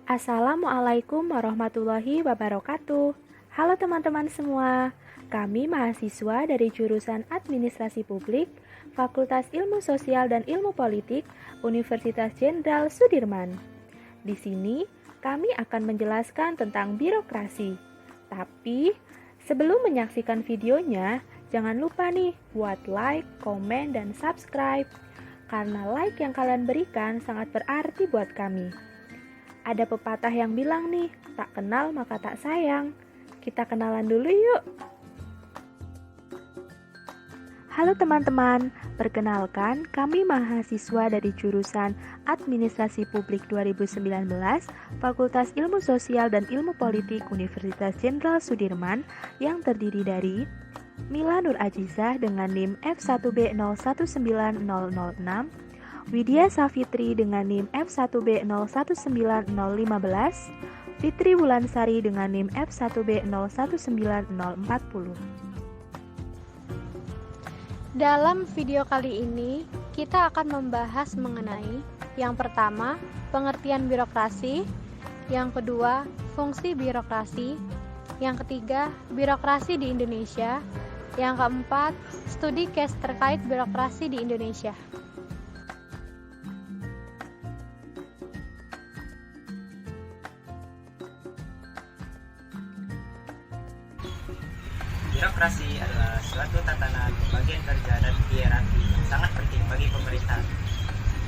Assalamualaikum warahmatullahi wabarakatuh. Halo teman-teman semua, kami mahasiswa dari jurusan Administrasi Publik, Fakultas Ilmu Sosial dan Ilmu Politik, Universitas Jenderal Sudirman. Di sini, kami akan menjelaskan tentang birokrasi. Tapi, sebelum menyaksikan videonya, jangan lupa nih buat like, komen, dan subscribe. Karena like yang kalian berikan sangat berarti buat kami. Ada pepatah yang bilang nih, tak kenal maka tak sayang. Kita kenalan dulu yuk. Halo teman-teman, perkenalkan kami mahasiswa dari jurusan Administrasi Publik 2019, Fakultas Ilmu Sosial dan Ilmu Politik Universitas Jenderal Sudirman yang terdiri dari Mila Nur Ajizah dengan NIM F1B019006, Widya Safitri dengan NIM F1B019015, Fitri Wulansari dengan NIM F1B019040. Dalam video kali ini, kita akan membahas mengenai yang pertama, pengertian birokrasi, yang kedua, fungsi birokrasi, yang ketiga, birokrasi di Indonesia, yang keempat, studi case terkait birokrasi di Indonesia. Birokrasi adalah suatu tatanan pembagian kerja dan hierarki yang sangat penting bagi pemerintah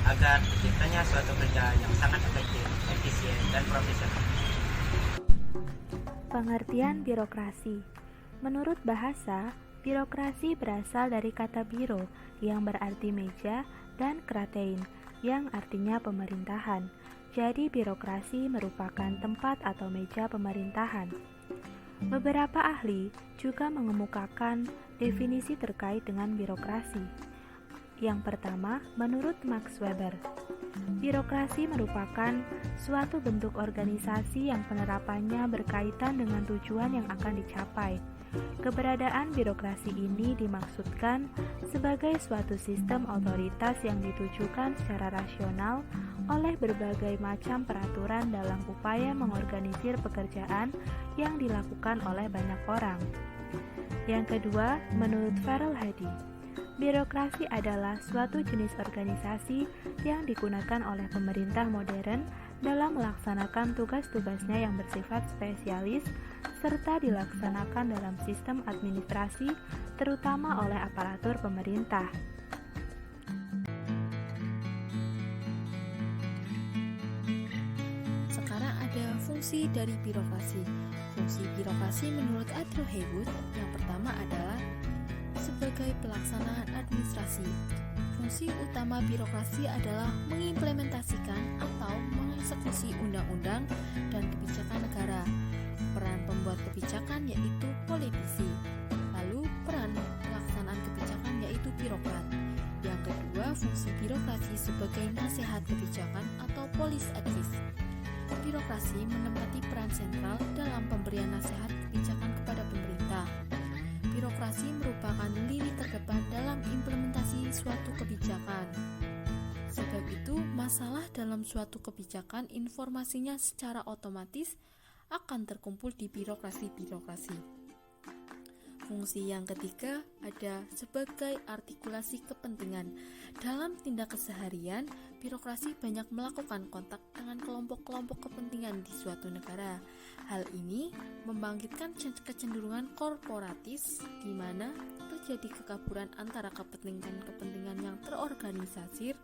agar terciptanya suatu kerja yang sangat efektif, efisien, dan profesional. Pengertian birokrasi. Menurut bahasa, birokrasi berasal dari kata biro yang berarti meja dan kratein yang artinya pemerintahan. Jadi birokrasi merupakan tempat atau meja pemerintahan. Beberapa ahli juga mengemukakan definisi terkait dengan birokrasi. Yang pertama, menurut Max Weber, birokrasi merupakan suatu bentuk organisasi yang penerapannya berkaitan dengan tujuan yang akan dicapai. Keberadaan birokrasi ini dimaksudkan sebagai suatu sistem otoritas yang ditujukan secara rasional oleh berbagai macam peraturan dalam upaya mengorganisir pekerjaan yang dilakukan oleh banyak orang. Yang kedua, menurut Farrell Hadi, birokrasi adalah suatu jenis organisasi yang digunakan oleh pemerintah modern dalam melaksanakan tugas-tugasnya yang bersifat spesialis serta dilaksanakan dalam sistem administrasi, terutama oleh aparatur pemerintah. Sekarang ada fungsi dari birokrasi. Fungsi birokrasi menurut Andrew Haywood yang pertama adalah sebagai pelaksanaan administrasi. Fungsi utama birokrasi adalah mengimplementasikan atau mengeksekusi undang-undang dan kebijakan negara. Peran pembuat kebijakan yaitu politisi. Lalu peran pelaksanaan kebijakan yaitu birokrat. Yang kedua, fungsi birokrasi sebagai nasihat kebijakan atau policy advice. Birokrasi menempati peran sentral dalam pemberian nasihat kebijakan kepada pemerintah. Birokrasi merupakan lini terdepan dalam implementasi suatu kebijakan. Sebab itu, masalah dalam suatu kebijakan informasinya secara otomatis akan terkumpul di birokrasi. Fungsi yang ketiga ada sebagai artikulasi kepentingan. Dalam tindak keseharian, birokrasi banyak melakukan kontak dengan kelompok-kelompok kepentingan di suatu negara. Hal ini membangkitkan kecenderungan korporatis di mana terjadi kekaburan antara kepentingan-kepentingan yang terorganisir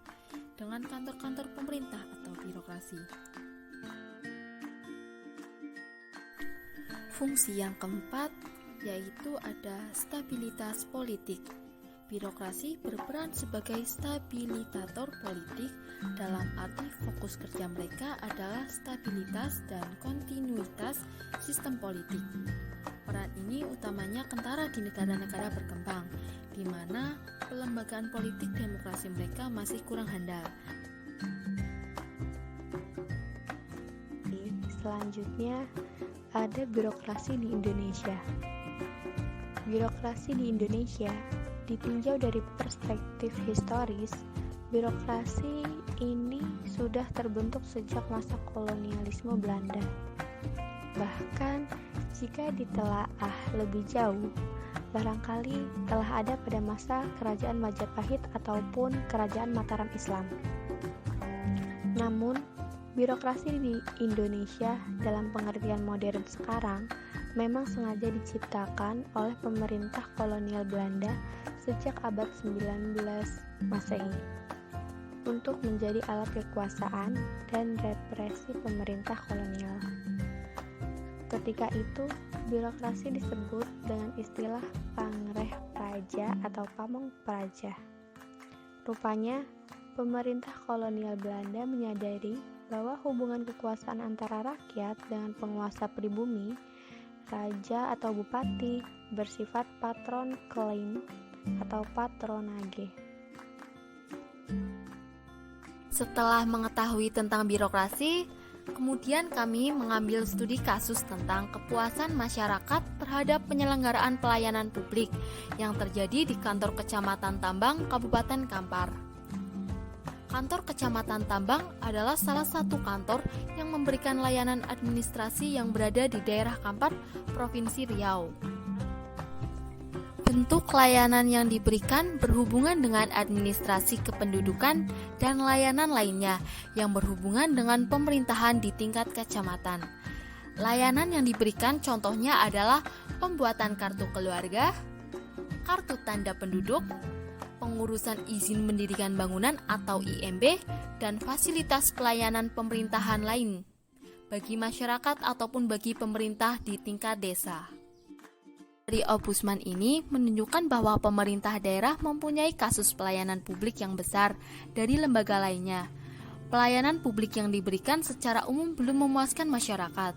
dengan kantor-kantor pemerintah atau birokrasi. Fungsi yang keempat yaitu ada stabilitas politik. Birokrasi berperan sebagai stabilitator politik dalam arti fokus kerja mereka adalah stabilitas dan kontinuitas sistem politik. Peran ini utamanya kentara di negara-negara berkembang, di mana pelembagaan politik demokrasi mereka masih kurang handal. Selanjutnya, ada birokrasi di Indonesia. Birokrasi di Indonesia ditinjau dari perspektif historis. Birokrasi ini sudah terbentuk sejak masa kolonialisme Belanda. Bahkan, jika ditelaah lebih jauh, barangkali telah ada pada masa Kerajaan Majapahit ataupun Kerajaan Mataram Islam. Namun, birokrasi di Indonesia dalam pengertian modern sekarang memang sengaja diciptakan oleh pemerintah kolonial Belanda sejak abad 19 Masehi untuk menjadi alat kekuasaan dan represi pemerintah kolonial. Ketika itu, birokrasi disebut dengan istilah Pangreh Praja atau Pamong Praja. Rupanya, pemerintah kolonial Belanda menyadari bahwa hubungan kekuasaan antara rakyat dengan penguasa pribumi, raja atau bupati, bersifat patron claim atau patronage. Setelah mengetahui tentang birokrasi, kemudian kami mengambil studi kasus tentang kepuasan masyarakat terhadap penyelenggaraan pelayanan publik yang terjadi di kantor Kecamatan Tambang, Kabupaten Kampar. Kantor Kecamatan Tambang adalah salah satu kantor yang memberikan layanan administrasi yang berada di daerah Kampar, Provinsi Riau. Bentuk layanan yang diberikan berhubungan dengan administrasi kependudukan dan layanan lainnya yang berhubungan dengan pemerintahan di tingkat kecamatan. Layanan yang diberikan contohnya adalah pembuatan kartu keluarga, kartu tanda penduduk, pengurusan izin mendirikan bangunan atau IMB, dan fasilitas pelayanan pemerintahan lain bagi masyarakat ataupun bagi pemerintah di tingkat desa. Dari Ombudsman ini menunjukkan bahwa pemerintah daerah mempunyai kasus pelayanan publik yang besar dari lembaga lainnya. Pelayanan publik yang diberikan secara umum belum memuaskan masyarakat.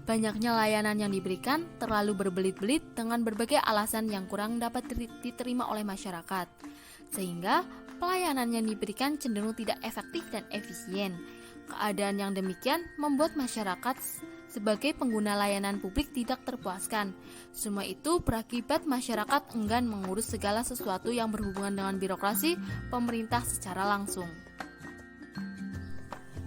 Banyaknya layanan yang diberikan terlalu berbelit-belit dengan berbagai alasan yang kurang dapat diterima oleh masyarakat, sehingga pelayanan yang diberikan cenderung tidak efektif dan efisien. Keadaan yang demikian membuat masyarakat sebagai pengguna layanan publik tidak terpuaskan. Semua itu berakibat masyarakat enggan mengurus segala sesuatu yang berhubungan dengan birokrasi pemerintah secara langsung.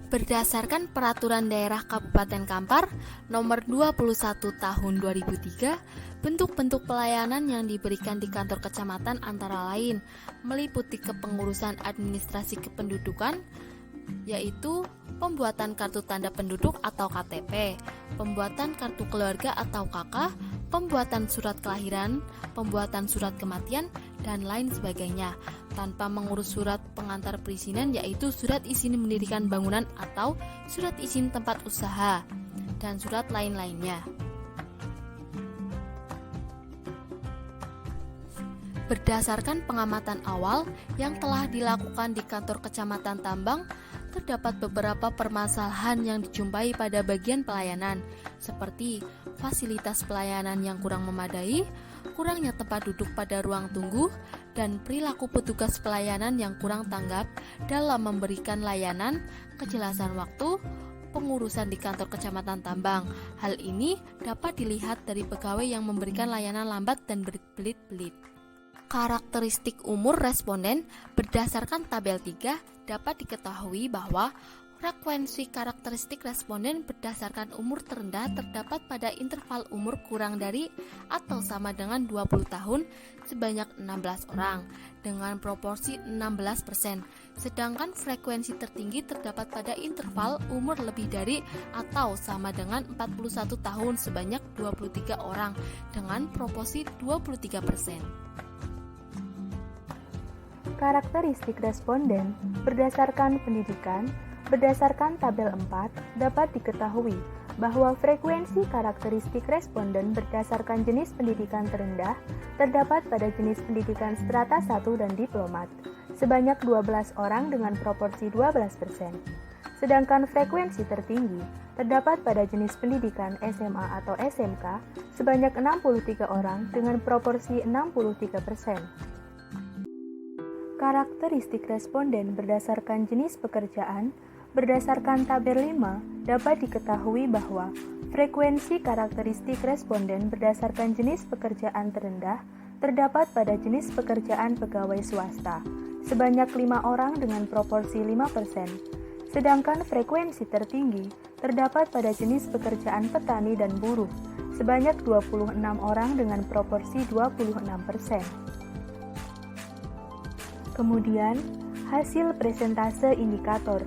Berdasarkan Peraturan Daerah Kabupaten Kampar Nomor 21 Tahun 2003, bentuk-bentuk pelayanan yang diberikan di kantor kecamatan antara lain meliputi kepengurusan administrasi kependudukan, yaitu pembuatan kartu tanda penduduk atau KTP, pembuatan kartu keluarga atau KK, pembuatan surat kelahiran, pembuatan surat kematian, dan lain sebagainya, tanpa mengurus surat pengantar perizinan yaitu surat izin mendirikan bangunan atau surat izin tempat usaha, dan surat lain-lainnya. Berdasarkan pengamatan awal yang telah dilakukan di kantor Kecamatan Tambang, terdapat beberapa permasalahan yang dijumpai pada bagian pelayanan, seperti fasilitas pelayanan yang kurang memadai, kurangnya tempat duduk pada ruang tunggu, dan perilaku petugas pelayanan yang kurang tanggap dalam memberikan layanan, kejelasan waktu, pengurusan di kantor Kecamatan Tambang. Hal ini dapat dilihat dari pegawai yang memberikan layanan lambat dan berbelit-belit. Karakteristik umur responden berdasarkan tabel 3 dapat diketahui bahwa frekuensi karakteristik responden berdasarkan umur terendah terdapat pada interval umur kurang dari atau sama dengan 20 tahun sebanyak 16 orang dengan proporsi 16%, sedangkan frekuensi tertinggi terdapat pada interval umur lebih dari atau sama dengan 41 tahun sebanyak 23 orang dengan proporsi 23%. Karakteristik responden berdasarkan pendidikan. Berdasarkan tabel 4, dapat diketahui bahwa frekuensi karakteristik responden berdasarkan jenis pendidikan terendah terdapat pada jenis pendidikan strata 1 dan diplomat, sebanyak 12 orang dengan proporsi 12%. Sedangkan frekuensi tertinggi terdapat pada jenis pendidikan SMA atau SMK, sebanyak 63 orang dengan proporsi 63%. Karakteristik responden berdasarkan jenis pekerjaan. Berdasarkan tabel 5, dapat diketahui bahwa frekuensi karakteristik responden berdasarkan jenis pekerjaan terendah terdapat pada jenis pekerjaan pegawai swasta, sebanyak 5 orang dengan proporsi 5%. sedangkan frekuensi tertinggi terdapat pada jenis pekerjaan petani dan buruh, sebanyak 26 orang dengan proporsi 26%. Kemudian, hasil presentase indikator.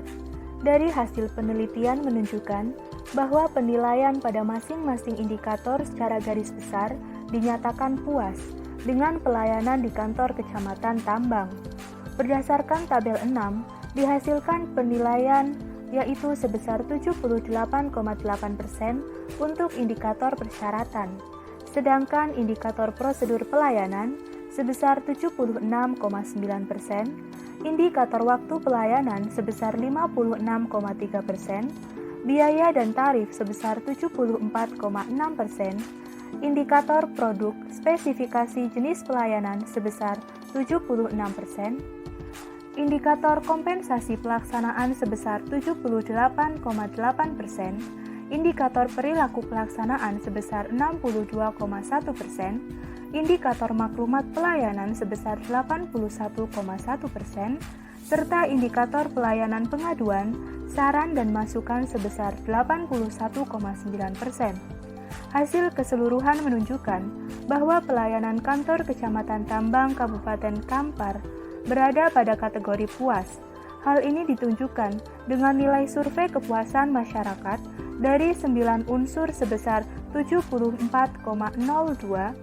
Dari hasil penelitian menunjukkan bahwa penilaian pada masing-masing indikator secara garis besar dinyatakan puas dengan pelayanan di kantor kecamatan Tambang. Berdasarkan tabel 6, dihasilkan penilaian yaitu sebesar 78,8% untuk indikator persyaratan, sedangkan indikator prosedur pelayanan sebesar 76,9%, indikator waktu pelayanan sebesar 56,3%, biaya dan tarif sebesar 74,6%, indikator produk spesifikasi jenis pelayanan sebesar 76%, indikator kompensasi pelaksanaan sebesar 78,8%, indikator perilaku pelaksanaan sebesar 62,1%, indikator maklumat pelayanan sebesar 81,1%, serta indikator pelayanan pengaduan, saran dan masukan sebesar 81,9%. Hasil keseluruhan menunjukkan bahwa pelayanan kantor Kecamatan Tambang Kabupaten Kampar berada pada kategori puas. Hal ini ditunjukkan dengan nilai survei kepuasan masyarakat dari 9 unsur sebesar 74,02.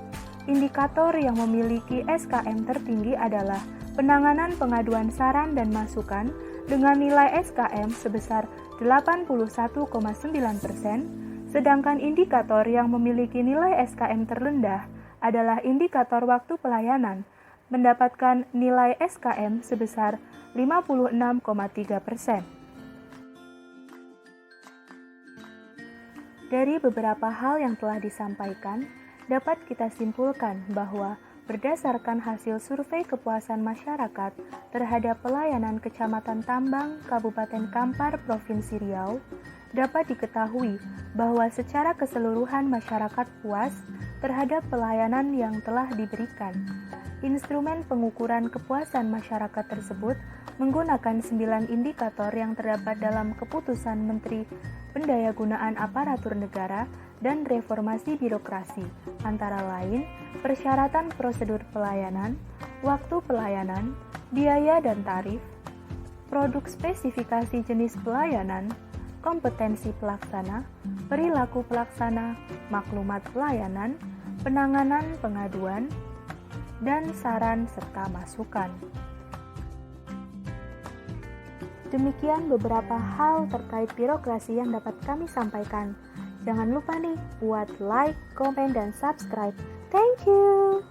Indikator yang memiliki SKM tertinggi adalah penanganan pengaduan saran dan masukan dengan nilai SKM sebesar 81,9%, sedangkan indikator yang memiliki nilai SKM terendah adalah indikator waktu pelayanan, mendapatkan nilai SKM sebesar 56,3%. Dari beberapa hal yang telah disampaikan, dapat kita simpulkan bahwa berdasarkan hasil survei kepuasan masyarakat terhadap pelayanan Kecamatan Tambang, Kabupaten Kampar, Provinsi Riau, dapat diketahui bahwa secara keseluruhan masyarakat puas terhadap pelayanan yang telah diberikan. Instrumen pengukuran kepuasan masyarakat tersebut menggunakan 9 indikator yang terdapat dalam Keputusan Menteri Pendayagunaan Aparatur Negara dan Reformasi Birokrasi, antara lain persyaratan prosedur pelayanan, waktu pelayanan, biaya dan tarif, produk spesifikasi jenis pelayanan, kompetensi pelaksana, perilaku pelaksana, maklumat pelayanan, penanganan pengaduan, dan saran serta masukan. Demikian beberapa hal terkait birokrasi yang dapat kami sampaikan. Jangan lupa nih buat like, komen, dan subscribe. Thank you!